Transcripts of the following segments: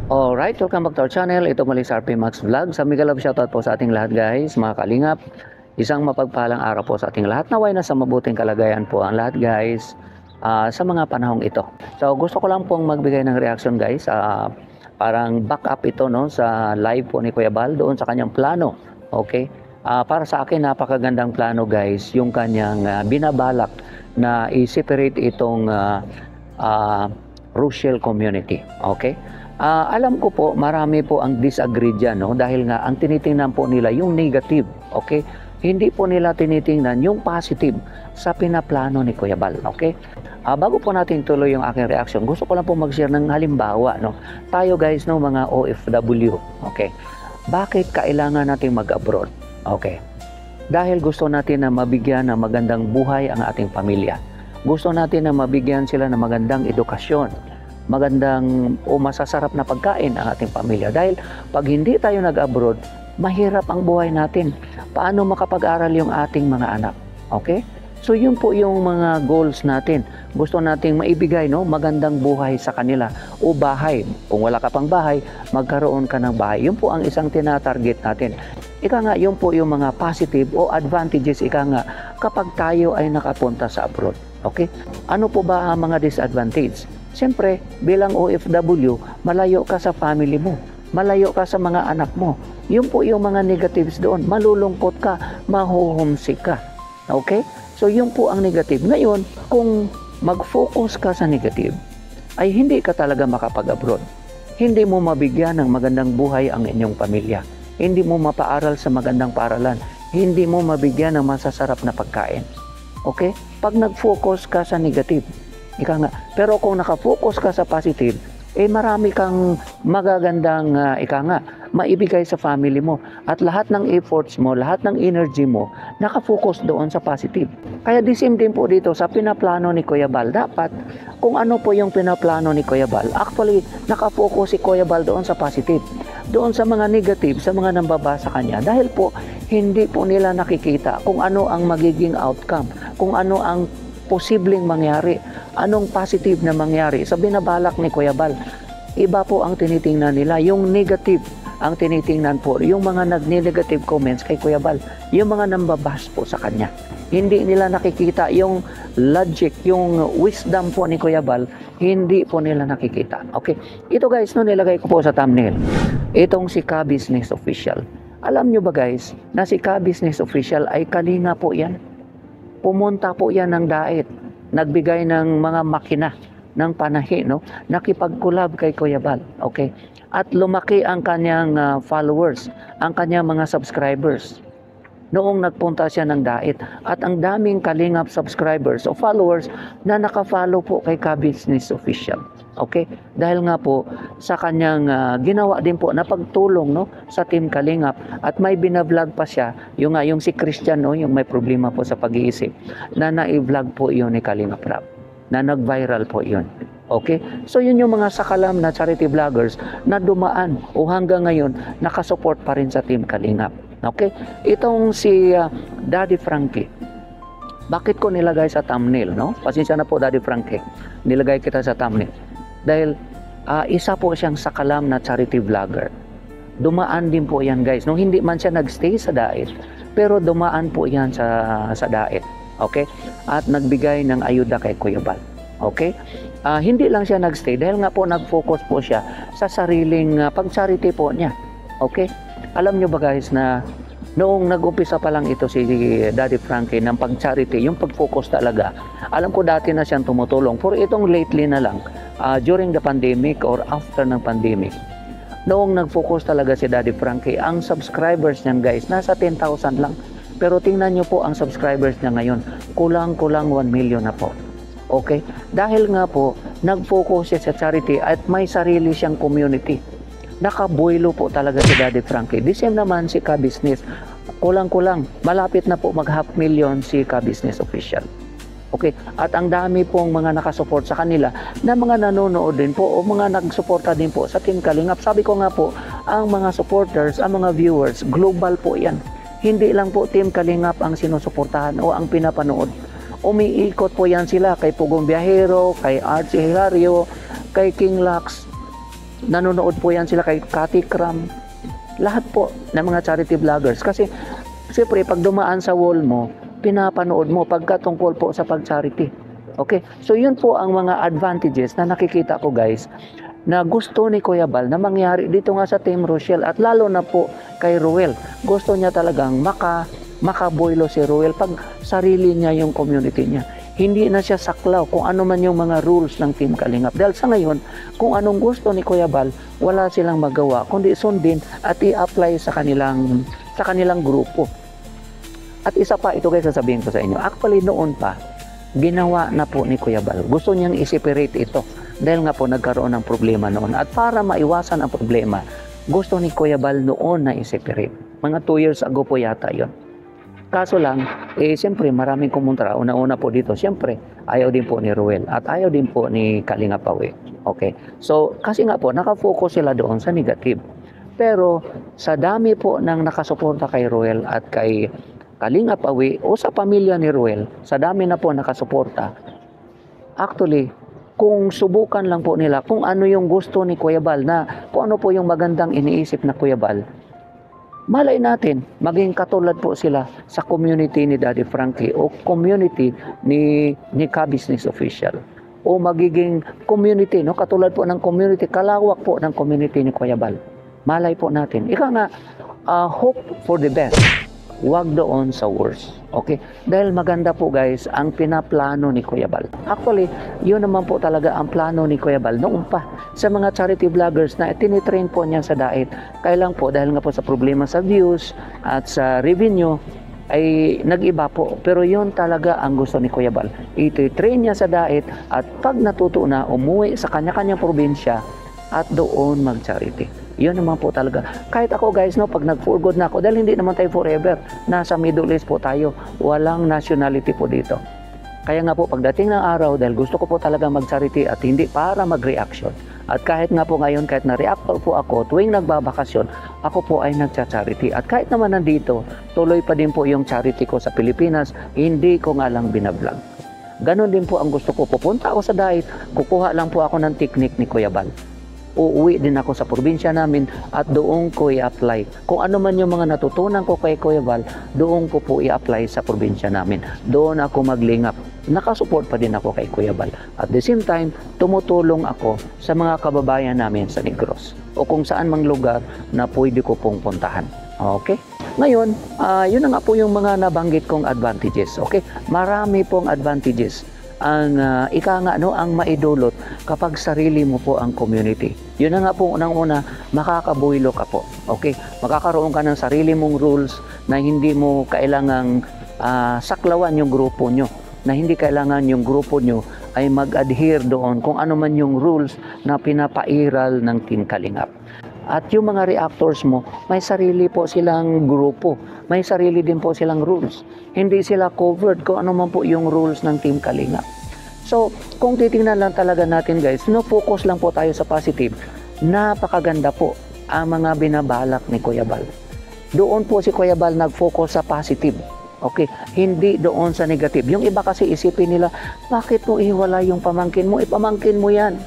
Alright, welcome back to our channel. Ito muli sa RP Max Vlog. Sa Miguel Love, shoutout po sa ating lahat guys, mga kalingap. Isang mapagpalang araw po sa ating lahat. Naway na sa mabuting kalagayan po ang lahat guys sa mga panahong ito. So gusto ko lang pong magbigay ng reaction guys. Parang backup ito no, sa live po ni Kuya Bal doon sa kanyang plano. Okay? Para sa akin napakagandang plano guys, yung kanyang binabalak na i-separate itong Rochelle community. Okay? Alam ko po marami po ang disagree dyan, no? Dahil nga ang tinitingnan po nila yung negative, okay? Hindi po nila tinitingnan yung positive sa pinaplano ni Kuya Bal, okay? Bago po natin tuloy yung aking reaction, gusto ko lang po mag-share ng halimbawa, no? Tayo guys, no, mga OFW, okay? Bakit kailangan natin mag-abroad? Okay? Dahil gusto natin na mabigyan ng magandang buhay ang ating pamilya. Gusto natin na mabigyan sila ng magandang edukasyon, magandang o masasarap na pagkain ang ating pamilya. Dahil pag hindi tayo nag-abroad, mahirap ang buhay natin. Paano makapag-aral yung ating mga anak? Okay? So yun po yung mga goals natin. Gusto nating maibigay, no, magandang buhay sa kanila o bahay. Kung wala ka pang bahay, magkaroon ka ng bahay. Yun po ang isang tinatarget natin. Ika nga, yun po yung mga positive o advantages, ika nga, kapag tayo ay nakapunta sa abroad. Okay? Ano po ba ang mga disadvantage? Siyempre, bilang OFW, malayo ka sa family mo, malayo ka sa mga anak mo. Yun po yung mga negatives doon. Malulungkot ka, mahuhumsik ka. Okay? So, yun po ang negative. Ngayon, kung mag-focus ka sa negative, ay hindi ka talaga makapag-abroad. Hindi mo mabigyan ng magandang buhay ang inyong pamilya. Hindi mo mapaaral sa magandang paaralan. Hindi mo mabigyan ng masasarap na pagkain. Okay? Pag nag-focus ka sa negative, ika nga. Pero kung nakafocus ka sa positive, marami kang magagandang ika nga, maibigay sa family mo. At lahat ng efforts mo, lahat ng energy mo, nakafocus doon sa positive. Kaya the same din po dito sa pinaplano ni Kuya Bal. Dapat, kung ano po yung pinaplano ni Kuya Bal, actually, nakafocus si Kuya Bal doon sa positive. Doon sa mga negative, sa mga nambabasa kanya. Dahil po, hindi po nila nakikita kung ano ang magiging outcome, kung ano ang posibleng mangyari, anong positive na mangyari sa binabalak ni Kuya Bal. Iba po ang tinitingnan nila, yung negative ang tinitingnan po, yung mga nag-negative comments kay Kuya Bal, yung mga nambabas po sa kanya. Hindi nila nakikita yung logic, yung wisdom po ni Kuya Bal, hindi po nila nakikita. Okay, ito guys, no, nilagay ko po sa thumbnail, itong si Ka Business Official. Alam nyo ba guys, na si Ka Business Official ay kalinga po yan. Pumunta po yan ng Daet, nagbigay ng mga makina ng panahi, no? Nakipag-collab kay Kuya Bal, okay? At lumaki ang kanyang followers, ang kanyang mga subscribers. Noong nagpunta siya ng Daet, at ang daming kalingap subscribers o followers na nakafollow po kay Ka Business Official. Okay? Dahil nga po sa kanyang ginawa din po na pagtulong, no, sa Team Kalingap, at may bina-vlog pa siya yung si Christian, no, yung may problema po sa pag-iisip, na na-vlog po yun ni Kalingap Rap, na nag-viral po yun. Okay? So yun yung mga sakalam na charity vloggers na dumaan o hanggang ngayon nakasupport pa rin sa Team Kalingap. Okay? Itong si Daddy Frankie, bakit ko nilagay sa thumbnail, no? Pasensya na po Daddy Frankie, nilagay kita sa thumbnail dahil isa po siyang sakalam na charity vlogger. Dumaan din po yan guys, no? Hindi man siya nagstay sa Daet, pero dumaan po yan sa Daet. Okay? At nagbigay ng ayuda kay Kuya Bal. Okay? Hindi lang siya nagstay dahil nga po nag-focus po siya sa sariling pag-charity po niya. Okay? Alam nyo ba guys na noong nag-umpisa pa lang ito si Daddy Frankie ng pag-charity, yung pag-focus talaga, alam ko dati na siyang tumutulong. For itong lately na lang, during the pandemic or after ng pandemic, noong nag-focus talaga si Daddy Frankie, ang subscribers niyan guys, nasa 10,000 lang. Pero tingnan nyo po ang subscribers niya ngayon, kulang-kulang 1 million na po. Okay? Dahil nga po, nag-focus siya sa charity at may sarili siyang community. Nakabuelo po talaga si Daddy Frankie. The same naman si Ka Business. Kulang-kulang, malapit na po mag-500,000 si Ka Business Official. Okay? At ang dami pong mga nakasupport sa kanila na mga nanonood din po o mga nagsuporta din po sa Team Kalingap. Sabi ko nga po, ang mga supporters, ang mga viewers, global po yan. Hindi lang po Team Kalingap ang sinusuportahan o ang pinapanood. Umiikot po yan sila kay Pugong Biyahero, kay Archie Hilario, kay King Lux, nanonood po yan sila kay Kati Kram, lahat po ng mga charity vloggers. Kasi siyempre pag dumaan sa wall mo, pinapanood mo pagkatungkol po sa pag-charity. Okay? So yun po ang mga advantages na nakikita ko guys, na gusto ni Kuya Bal na mangyari dito nga sa Team Rochelle at lalo na po kay Ruel. Gusto niya talagang makaboylo si Ruel pag sarili niya yung community niya. Hindi na siya saklaw kung ano man yung mga rules ng Team Kalingap. Dahil sa ngayon, kung anong gusto ni Kuya Bal, wala silang magawa kundi sundin at i-apply sa kanilang grupo. At isa pa, ito guys sasabihin ko sa inyo. Actually noon pa, ginawa na po ni Kuya Bal. Gusto niyang i-separate ito. Dahil nga po nagkaroon ng problema noon. At para maiwasan ang problema, gusto ni Kuya Bal noon na i-separate. Mga 2 years ago po yata yon. Kaso lang, siyempre maraming kumontra. Una-una po dito, siyempre, ayaw din po ni Ruel at ayaw din po ni Kalinga Pawi. Okay? So, kasi nga po, nakafocus sila doon sa negative. Pero, sa dami po ng nakasuporta kay Ruel at kay Kalinga Pawi o sa pamilya ni Ruel, sa dami na po nakasuporta, actually, kung subukan lang po nila kung ano yung gusto ni Kuya Bal na kung ano po yung magandang iniisip na Kuya Bal, malay natin maging katulad po sila sa community ni Daddy Frankie o community ni Ka-Business Official o magiging community, no? Katulad po ng community, kalawak po ng community ni Kuya Bal. Malay po natin. Ika nga, hope for the best. Huwag doon sa worst. Okay? Dahil maganda po guys ang pinaplano ni Kuya Bal. Actually, yun naman po talaga ang plano ni Kuya Bal noong pa sa mga charity vloggers na tinitrain po niya sa diet. Kaya lang po dahil nga po sa problema sa views at sa revenue ay nag-iba po. Pero yun talaga ang gusto ni Kuya Bal. Iti-train niya sa diet at pag natuto na, umuwi sa kanya-kanyang probinsya at doon mag-charity. Yun naman po talaga. Kahit ako guys, no, pag nag-for good na ako, dahil hindi naman tayo forever, nasa Middle East po tayo, walang nationality po dito. Kaya nga po, pagdating ng araw, dahil gusto ko po talaga mag-charity at hindi para mag-reaction. At kahit nga po ngayon, kahit na-reactor po ako, tuwing nagbabakasyon, ako po ay nagcha-charity. At kahit naman nandito, tuloy pa din po yung charity ko sa Pilipinas, hindi ko nga lang binablog. Ganon din po ang gusto ko. Pupunta ako sa diet, kukuha lang po ako ng technique ni Kuya Bal. Uuwi din ako sa probinsya namin at doon ko i-apply. Kung ano man yung mga natutunan ko kay Kuya Bal, doon ko po i-apply sa probinsya namin. Doon ako maglingap. Nakasupport pa din ako kay Kuya Bal. At the same time, tumutulong ako sa mga kababayan namin sa Negros o kung saan mang lugar na pwede ko pong puntahan. Okay? Ngayon, yun na nga po yung mga nabanggit kong advantages. Okay? Marami pong advantages ang ang maidulot kapag sarili mo po ang community. Yun na nga po unang-una, makakabuilo ka po. Okay? Makakaroon ka ng sarili mong rules na hindi mo kailangang saklawan yung grupo nyo. Na hindi kailangan yung grupo nyo ay mag-adhere doon kung ano man yung rules na pinapairal ng Team Kalingap. At yung mga reactors mo, may sarili po silang grupo. May sarili din po silang rules. Hindi sila covered kung ano man po yung rules ng Team Kalingap. So, kung titingnan lang talaga natin guys, focus lang po tayo sa positive. Napakaganda po ang mga binabalak ni Kuya Bal. Doon po si Kuya Bal nag-focus sa positive. Okay, hindi doon sa negative. Yung iba kasi isipin nila, bakit mo iwala yung pamangkin mo? Ipamangkin mo yan.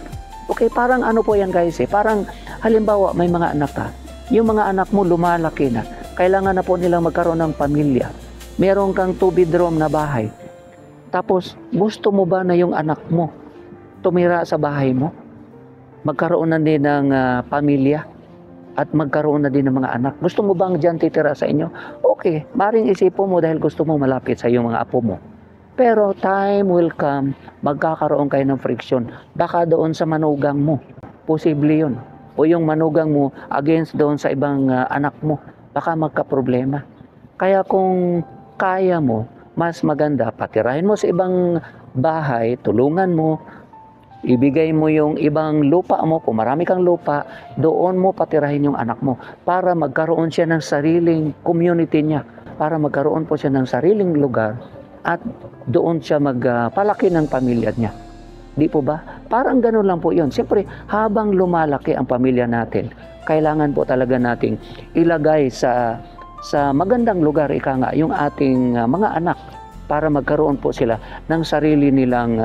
Okay, parang ano po yan guys parang halimbawa may mga anak ka. Yung mga anak mo lumalaki na. Kailangan na po nilang magkaroon ng pamilya. Meron kang 2-bedroom na bahay. Tapos, gusto mo ba na yung anak mo tumira sa bahay mo? Magkaroon na din ng pamilya at magkaroon na din ng mga anak. Gusto mo bang dyan titira sa inyo? Okay, maring isipin mo dahil gusto mo malapit sa iyong mga apo mo. Pero time will come, magkakaroon kayo ng friction. Baka doon sa manugang mo, posible yun. O yung manugang mo against doon sa ibang anak mo, baka magka-problema. Kaya kung kaya mo, mas maganda, patirahin mo sa ibang bahay, tulungan mo, ibigay mo yung ibang lupa mo, kung marami kang lupa, doon mo patirahin yung anak mo para magkaroon siya ng sariling community niya, para magkaroon po siya ng sariling lugar at doon siya magpalaki ng pamilya niya. Di po ba? Parang gano'n lang po yun. Siyempre, habang lumalaki ang pamilya natin, kailangan po talaga nating ilagay sa magandang lugar, yung ating mga anak para magkaroon po sila ng sarili nilang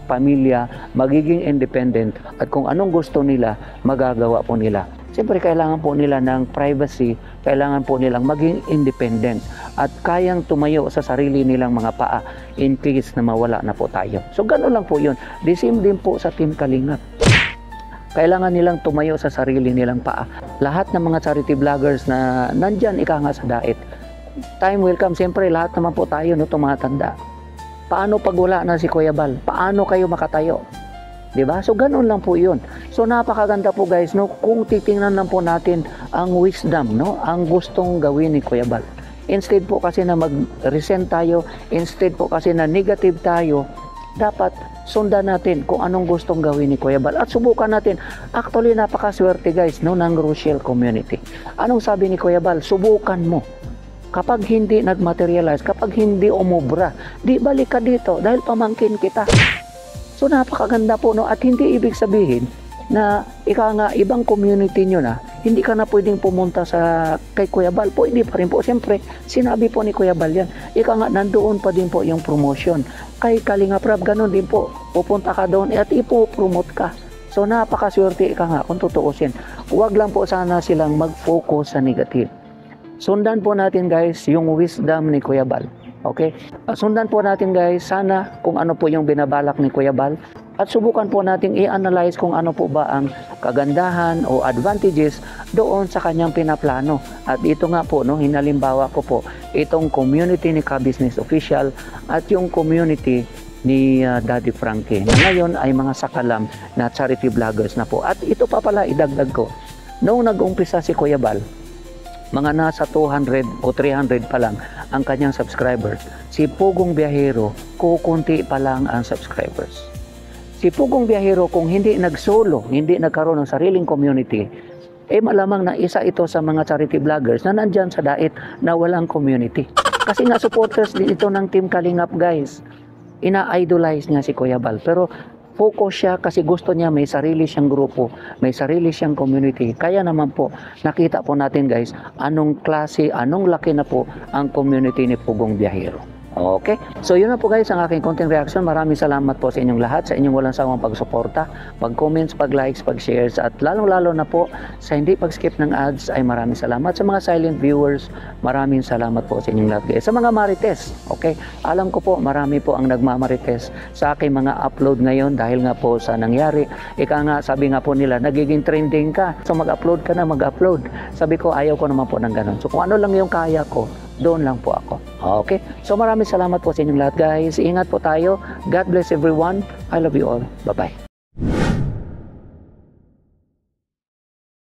pamilya, magiging independent, at kung anong gusto nila, magagawa po nila. Siyempre, kailangan po nila ng privacy, kailangan po nilang maging independent at kayang tumayo sa sarili nilang mga paa in case na mawala na po tayo. So, gano'n lang po yun. The same din po sa Team Kalingap. Kailangan nilang tumayo sa sarili nilang paa. Lahat ng mga charity vloggers na nandyan, ika nga sa dait, time will come. Siyempre, lahat naman po tayo no, tumatanda. Paano pag wala na si Kuya Bal? Paano kayo makatayo? Diba? So, ganun lang po yun. So, napakaganda po guys, no? Kung titingnan lang po natin ang wisdom, no? Ang gustong gawin ni Kuya Bal. Instead po kasi na mag-resent tayo, instead po kasi na negative tayo, dapat sundan natin kung anong gustong gawin ni Kuya Bal. At subukan natin. Actually, napakaswerte guys, no? Ng Rochelle community. Anong sabi ni Kuya Bal? Subukan mo. Kapag hindi nag-materialize, kapag hindi umubra, di balik ka dito dahil pamangkin kita. So napakaganda po, no? At hindi ibig sabihin na ibang community nyo na, hindi ka na pwedeng pumunta kay Kuya Bal. Pwede pa rin po. Siyempre, sinabi po ni Kuya Bal yan. Nandoon pa din po yung promotion. Kay Kalingap Rab, ganun din po. Pupunta ka doon at ipopromote ka. So napakaswerte kung tutuusin. Huwag lang po sana silang mag-focus sa negative. Sundan po natin guys yung wisdom ni Kuya Bal. Okay? Sundan po natin guys sana kung ano po yung binabalak ni Kuya Bal at subukan po natin i-analyze kung ano po ba ang kagandahan o advantages doon sa kanyang pinaplano. At ito nga po, no, hinalimbawa ko po itong community ni Ka-Business Official at yung community ni Daddy Frankie na ngayon ay mga sakalam na charity vloggers na po. At ito pa pala idagdag ko, noong nag-umpisa si Kuya Bal, mga nasa 200 o 300 pa lang ang kanyang subscribers. Si Pugong Biyahero, kukunti pa lang ang subscribers. Si Pugong Biyahero, kung hindi nag-solo, hindi nagkaroon ng sariling community, malamang na isa ito sa mga charity vloggers na nandyan sa dait na walang community. Kasi nga supporters din ito ng Team Kalingap guys. Ina-idolize niya si Kuya Bal. Pero focus siya kasi gusto niya may sarili siyang grupo, may sarili siyang community. Kaya naman po, nakita po natin guys, anong klase, anong laki na po ang community ni Pugong Biyahero. Okay? So yun na po guys ang aking konting reaction. Maraming salamat po sa inyong lahat, sa inyong walang sawang pagsuporta, pag-comments, pag-likes, pag-shares, at lalong-lalo na po sa hindi pag-skip ng ads ay maraming salamat. Sa mga silent viewers, maraming salamat po sa inyong lahat guys. Sa mga marites, okay? Alam ko po, marami po ang nagmamarites sa aking mga upload ngayon dahil nga po sa nangyari. Sabi nga po nila, nagiging trending ka. So mag-upload ka na, mag-upload. Sabi ko, ayaw ko naman po ng ganun. So kung ano lang yung kaya ko, doon lang po ako. Okay? So maraming salamat po sa inyong lahat guys. Ingat po tayo. God bless everyone. I love you all. Bye-bye.